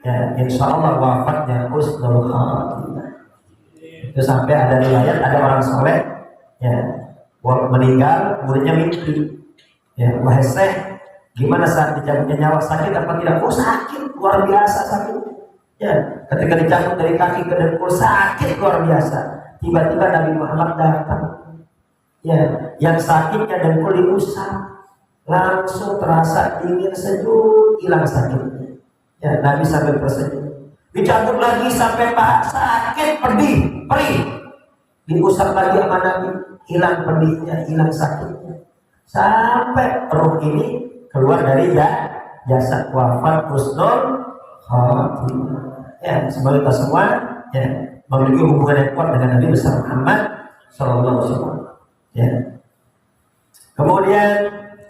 ya insya Allah wafatnya husnul khatimah. Itu sampai ada riwayat ada orang soleh, ya, meninggal, muridnya mimpi, ya, wahai Syekh, gimana saat dicabutnya nyawa, sakit apa tidak? Oh sakit, luar biasa sakit. Ya, ketika dicabut dari kaki ke dengkul sakit luar biasa. Tiba-tiba Nabi Muhammad datang. Ya, yang sakitnya dengkul diusap, langsung terasa dingin sejuk, hilang sakitnya. Ya, Nabi sambil tersenyum. Dicabut lagi sampai sakit, perih. Diusap lagi sama Nabi, hilang pedihnya, hilang sakitnya. Sampai roh ini keluar dari jasad, wafat husnul khatimah. Ya, semoga kita semua ya memiliki hubungan yang kuat dengan Nabi besar Muhammad sallallahu alaihi wasallam. Ya. Kemudian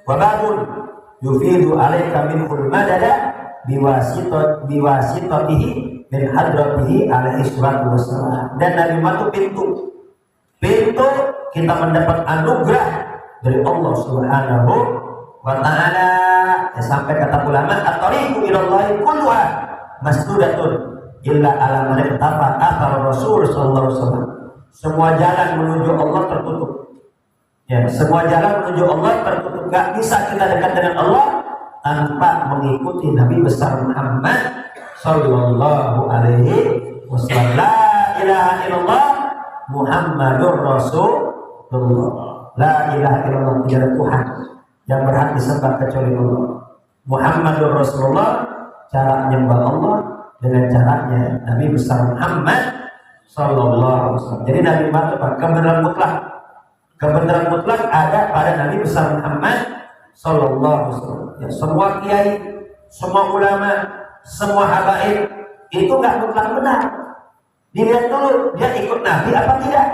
wababun yufidu alaika minhul madada biwasitatihi min hadratihi alaihi salatu wassalam. Dan Nabi Muhammad itu pintu kita mendapat anugerah dari Allah Subhanahu wa ta'ala. Ya, sampai kata ulama at-tariqu ilallahi kulluha masdudatun illa ala man ittafa athar Rasul sallallahu alaihi wasallam. Semua jalan menuju Allah tertutup. Ya, semua jalan menuju Allah tertutup. Gak bisa kita dekat dengan Allah tanpa mengikuti Nabi besar Muhammad Sallallahu Alaihi Wasallam. La ilaha illallah Muhammadur Rasulullah. La ilaha illallah, tidak ada Tuhan yang berhak disembah kecuali Allah. Muhammadur Rasulullah, cara menyembah Allah dengan caranya Nabi besar Muhammad Sallallahu Alaihi Wasallam. Jadi Nabi Muhammad kebenaran mutlak. Kebenaran mutlak ada pada Nabi besar Muhammad Sallallahu Alaihi Wasallam. Ya, semua kiai, semua ulama, semua habaib itu nggak mutlak benar. Dilihat dulu dia ikut Nabi apa tidak.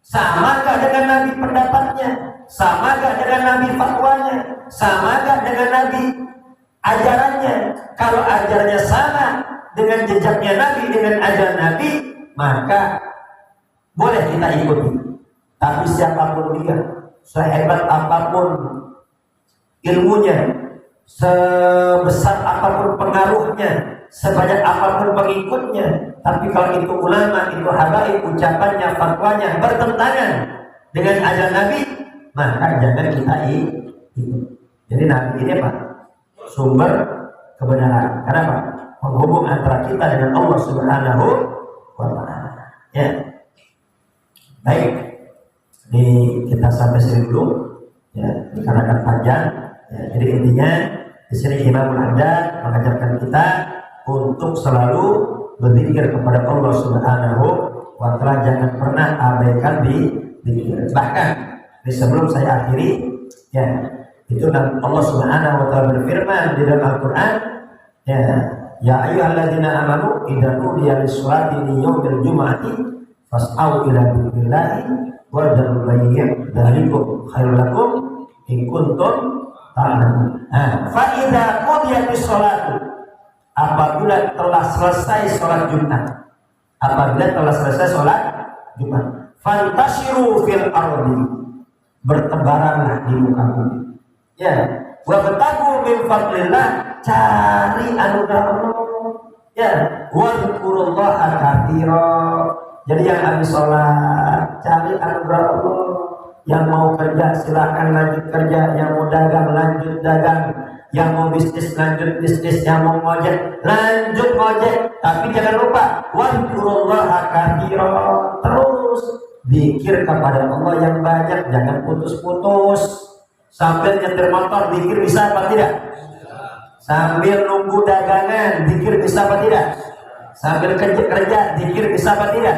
Samakah dengan Nabi pendapatnya? Samakah dengan Nabi fatwanya? Samakah dengan Nabi ajarannya? Kalau ajarannya sama dengan jejaknya Nabi, dengan ajaran Nabi, maka boleh kita ikuti. Tapi siapapun dia, sehebat apapun ilmunya, sebesar apapun pengaruhnya, sebanyak apapun pengikutnya, tapi kalau itu ulama, itu habaib, ucapannya, fatwanya bertentangan dengan ajaran Nabi, maka jangan kita ikut. Jadi Nabi ini apa? Sumber kebenaran. Kenapa? Menghubung antara kita dengan Allah Subhanahu wa Ta'ala. Ya. Baik. Kita sampai sini dulu. Ya, dikarenakan panjang. Ya, jadi intinya di sini Imam Al-Haddad mengajarkan kita untuk selalu berzikir kepada Allah Subhanahu wa Ta'ala, jangan pernah abaikan di zikir. Bahkan di sebelum saya akhiri, ya, itu Allah Subhanahu wa Ta'ala berfirman di dalam Al-Qur'an, ya ayyuhalladzina amanu idza nudiya lis-sholati min yaumil jumu'ati fas'au ila dzikrillahi wa dzarul bayyin dzalikum khairul lakum in kuntum ta'lamun. Fa idza qudiyatis sholatu, apabila telah selesai sholat Jumat, fantashiru fil ardi, bertebaranlah di muka bumi. Ya, wa batagu min fadlillah, cari anugerah Allah. Ya, wa dzkurullaha katsira. Jadi yang habis sholat, cari anugerah Allah. Yang mau kerja silakan lanjut kerja, yang mau dagang lanjut dagang, yang mau bisnis lanjut bisnis, yang mau ngojek lanjut ngojek. Tapi jangan lupa wadkurullaha katsira, terus zikir kepada Allah yang banyak, jangan putus-putus. Sambil nyetir motor zikir bisa apa tidak? Sambil nunggu dagangan zikir bisa apa tidak? Sambil kerja zikir bisa apa tidak?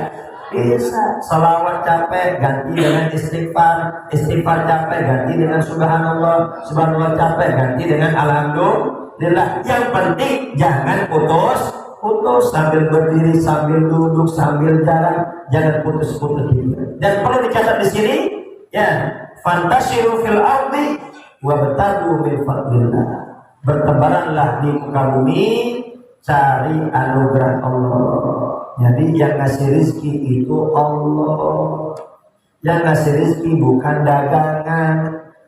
Bisa. Salawat capek ganti dengan istighfar, istighfar capek ganti dengan subhanallah, subhanallah capek ganti dengan alhamdulillah. Yang penting jangan putus sambil berdiri, sambil duduk, sambil jalan, jangan putus-putus. Dan perlu dicatat di sini, ya, fantashiru fil ardi wabtagu min fadlillah, bertebaranlah di muka bumi, cari anugerah Allah. Jadi yang ngasih rezeki itu Allah. Yang ngasih rezeki bukan dagangan,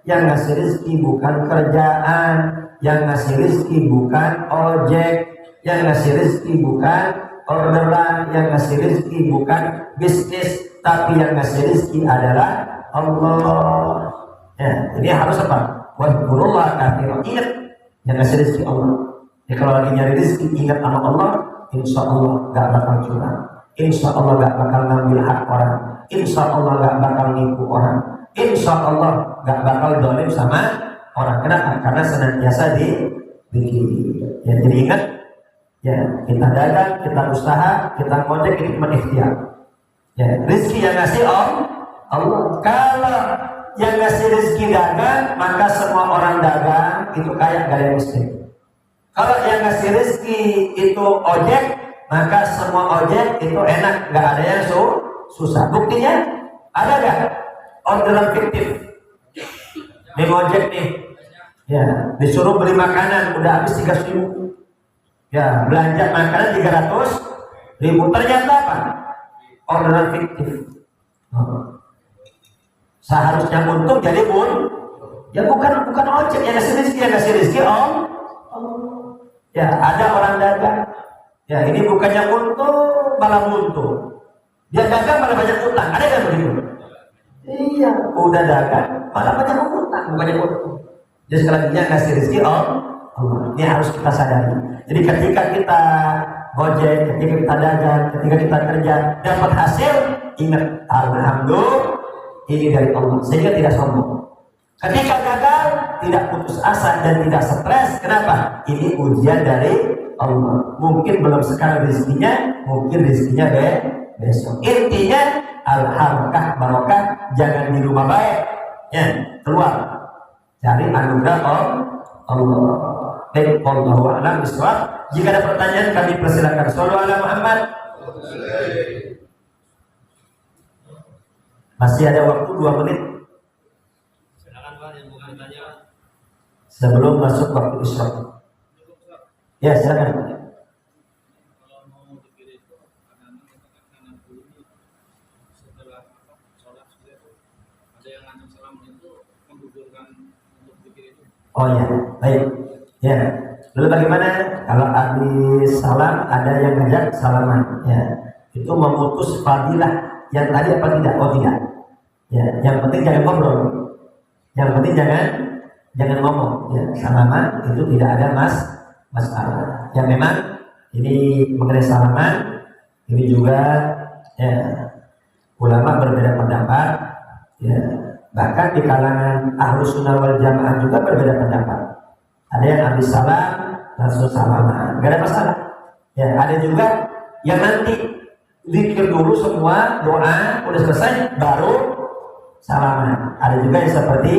yang ngasih rezeki bukan kerjaan, yang ngasih rezeki bukan ojek, yang ngasih rezeki bukan orderan, yang ngasih rezeki bukan bisnis, tapi yang ngasih rezeki adalah Allah. Ya, jadi harus apa? Wadkurullaha katsira. Ingat yang ngasih rezeki Allah. Ya, kalau lagi nyari rezeki ingat nama Allah, insya Allah gak bakal curang, insya Allah gak bakal ngambil hak orang, insya Allah gak bakal nipu orang, insya Allah gak bakal dolim sama orang. Kenapa? Karena senantiasa dikir. Ya, jadi ingat, ya, kita dagang, kita usaha, kita ngojek, ini cuma ikhtiar. Ya, rezeki yang ngasih Allah. Kalau yang ngasih rezeki dagang, maka semua orang dagang itu kaya gaya miskin. Kalau yang ngasih rezeki itu ojek, maka semua ojek itu enak, nggak ada yang susah. Buktinya ada nggak orderan fiktif? Nih ojek nih, ya, disuruh beli makanan udah habis 300.000, ya, belanja makanan 300.000, ternyata apa? Orderan fiktif. Seharusnya untung jadi ya bukan ojek yang ngasih rezeki Allah. Ya, ada orang dagang. Ya, ini bukannya untung malah buntu. Dia dagang malah banyak utang. Ada nggak begitu? Iya, udah dagang, malah banyak utang, banyak utang. Jadi sekali lagi ngasih rezeki Allah. Ini harus kita sadari. Jadi ketika kita gojek, ketika kita dagang, ketika kita kerja, dapat hasil, ingat alhamdulillah ini dari Allah. Sehingga tidak sombong. Ketika gagal, tidak putus asa dan tidak stres. Kenapa? Ini ujian dari Allah. Mungkin belum sekarang rezekinya, mungkin rezekinya besok. Intinya alhamdulillah barokah, jangan di rumah baik. Ya, keluar cari anugerah Allah. Baik, wallahu a'lam bishawab. Jika ada pertanyaan kami persilakan. Shallallahu alaihi Muhammad. Masih ada waktu 2 menit. Silakan Pak, yang bukan tanya. Sebelum masuk waktu isyraq. Ya, silakan. Oh ya, baik. Ya, lalu bagaimana kalau habis salam ada yang ngajak salaman? Ya, itu memutus fadilah yang tadi apa tidak? Oh tidak. Ya, yang penting jangan ngobrol. Yang penting jangan ngomong. Ya, salaman itu tidak ada masalah. Ya memang ini mengenai salaman ini juga ya ulama berbeda pendapat. Ya. Bahkan di kalangan Ahlus Sunnah wal Jamaah juga berbeda pendapat. Ada yang habis salam langsung salaman, gak ada masalah. Ya, ada juga yang nanti zikir dulu semua, doa udah selesai baru salaman. Ada juga yang seperti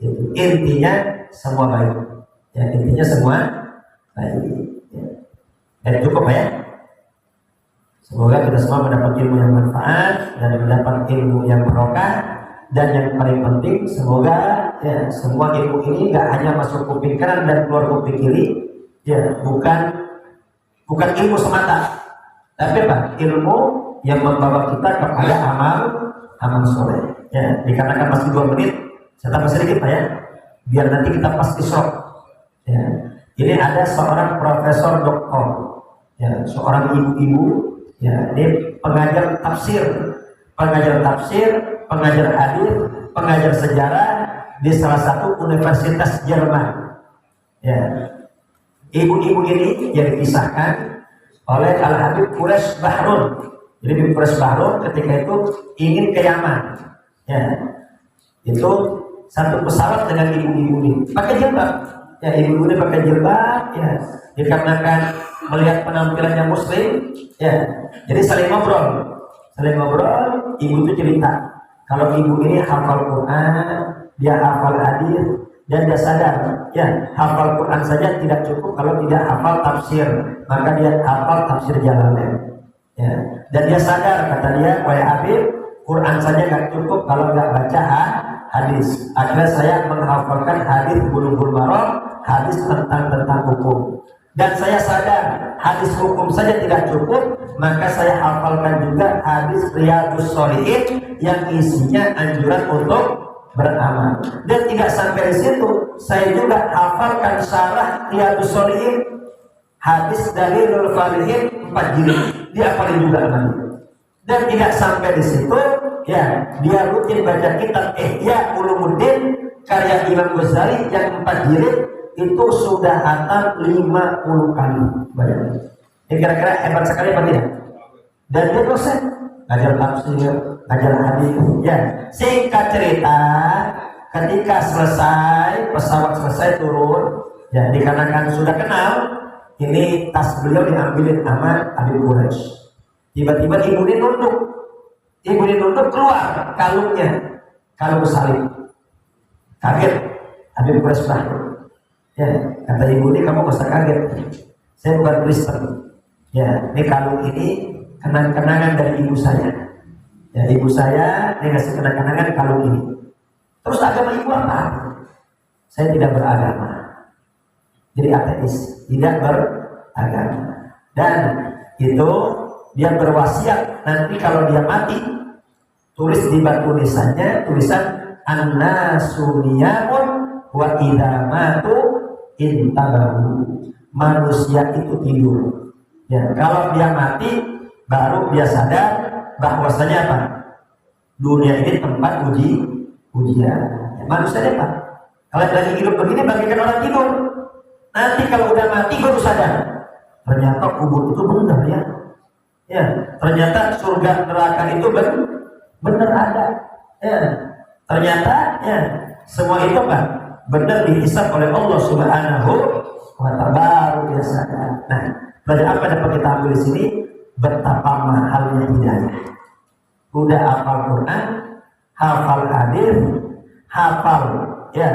itu. Intinya semua baik. Ya, intinya semua baik. Ya. Dan cukup ya. Semoga kita semua mendapat ilmu yang manfaat dan mendapat ilmu yang barokah. Dan yang paling penting semoga ya semua ilmu ini nggak hanya masuk kuping kanan dan keluar kuping kiri, ya bukan ilmu semata, tapi apa? Ilmu yang membawa kita kepada amal soleh. Ya, dikarenakan masih 2 menit, saya tambah sedikit Pak ya, biar nanti kita pas isyraq. Ya, ini ada seorang profesor doktor, ya seorang ibu-ibu, ya dia pengajar tafsir, pengajar hadis, pengajar sejarah di salah satu universitas Jerman. Ya. Ibu-ibu ini yang dipisahkan oleh Al-Habib Quraish Bahrun. Jadi Quraish Bahrun ketika itu ingin ke Yaman. Ya. Itu satu pesawat dengan ibu-ibu ini pakai jilbab. Ya, ibu-ibu ini pakai jilbab. Ya. Dikarenakan melihat penampilannya Muslim. Ya. Jadi saling ngobrol, ibu itu cerita. Kalau ibu ini hafal Quran, dia hafal hadis, dan dia sadar, ya hafal Quran saja tidak cukup kalau tidak hafal tafsir, maka dia hafal tafsir Jalalain. Ya. Dan dia sadar, kata dia, wahai Habib, Quran saja nggak cukup kalau nggak baca hadis. Akhirnya saya menghafalkan hadis Bulughul Maram, hadis tentang hukum. Dan saya sadar hadis hukum saja tidak cukup, maka saya hafalkan juga hadis Riyadhus Shalihin yang isinya anjuran untuk beramal. Dan tidak sampai di situ, saya juga hafalkan syarah Riyadhus Shalihin, hadis Dalilul Falihin 4 jilid, dia hafalin juga namanya. Dan tidak sampai di situ, ya dia rutin baca kitab Ihya Ulumuddin karya Imam Ghazali yang 4 jilid. Itu sudah hatam 50 kali. Bayangin. Ini kira-kira hebat sekali apa tidak? Dan dia dosen ngajar tafsir, ngajar hadis. Ya, singkat cerita, ketika selesai pesawat selesai turun, ya dikarenakan sudah kenal, ini tas beliau diambilin sama Habib Quraish. Tiba-tiba ibu ini nunduk keluar kalungnya, kalung salib. Kaget Habib Quraish Bahrun. Ya, kata ibu ini, kamu gak usah kaget, saya bukan Kristen. Ya, ini kalung ini kenang-kenangan dari ibu saya. Ya, ibu saya dia ngasih kenang-kenangan kalung ini. Terus agama ibu apa? Saya tidak beragama. Jadi ateis, tidak beragama. Dan itu dia berwasiat nanti kalau dia mati, tulis di batu nisannya tulisan an-nasu niyamun wa idza matu intabahu. Manusia itu tidur. Ya, kalau dia mati baru dia sadar bahwasanya apa? Dunia ini tempat ujian. Manusia deh Pak. Kalau lagi hidup begini bagikan orang tidur. Nanti kalau udah mati baru sadar. Ternyata kubur itu benar ya. Ya, ternyata surga neraka itu benar ada. Ya, ternyata ya semua itu Pak benar dihisab oleh Allah Subhanahu wa Ta'ala, baru dia sadar. Nah, berarti apa dapat kita ambil di sini? Betapa mahalnya hidayah. Udah hafal Quran, hafal hadis, hafal ya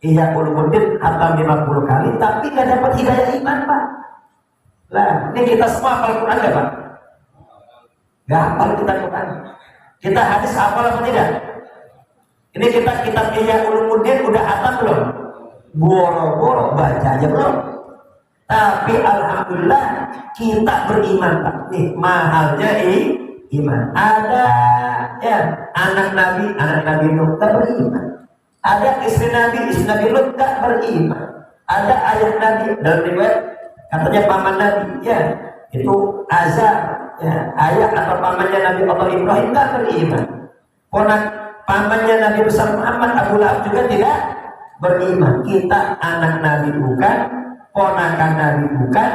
iya ulumuddin hatam 50 kali, tapi nggak dapat hidayah iman Pak. Lah, ini kita semua hafal Quran nggak Pak? Nggak hafal kita Quran. Kita hadis hafal apa tidak? Ini kita kitab iya ulumuddin udah hatam belum? Boro-boro baca aja belum? Tapi alhamdulillah kita beriman Pak. Nih mahalnya iman. Ada ya anak Nabi Nuh tak beriman. Ada istri Nabi Lut tak beriman. Ada ayah Nabi dalam riwayat katanya paman Nabi ya itu Azar ya ayah atau pamannya Nabi Allah Ibrahim tak beriman. Pamannya Nabi besar Muhammad Abu Lahab juga tidak beriman. Kita anak Nabi bukan, ponakan Nabi bukan,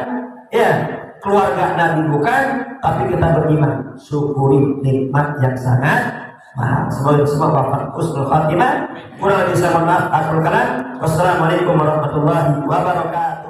ya keluarga Nabi bukan, tapi kita beriman. Syukuri nikmat yang sangat mahal. Semoga semua wafat husnul khatimah. Kurang lebih saya mohon maaf. Wassalamualaikum warahmatullahi wabarakatuh.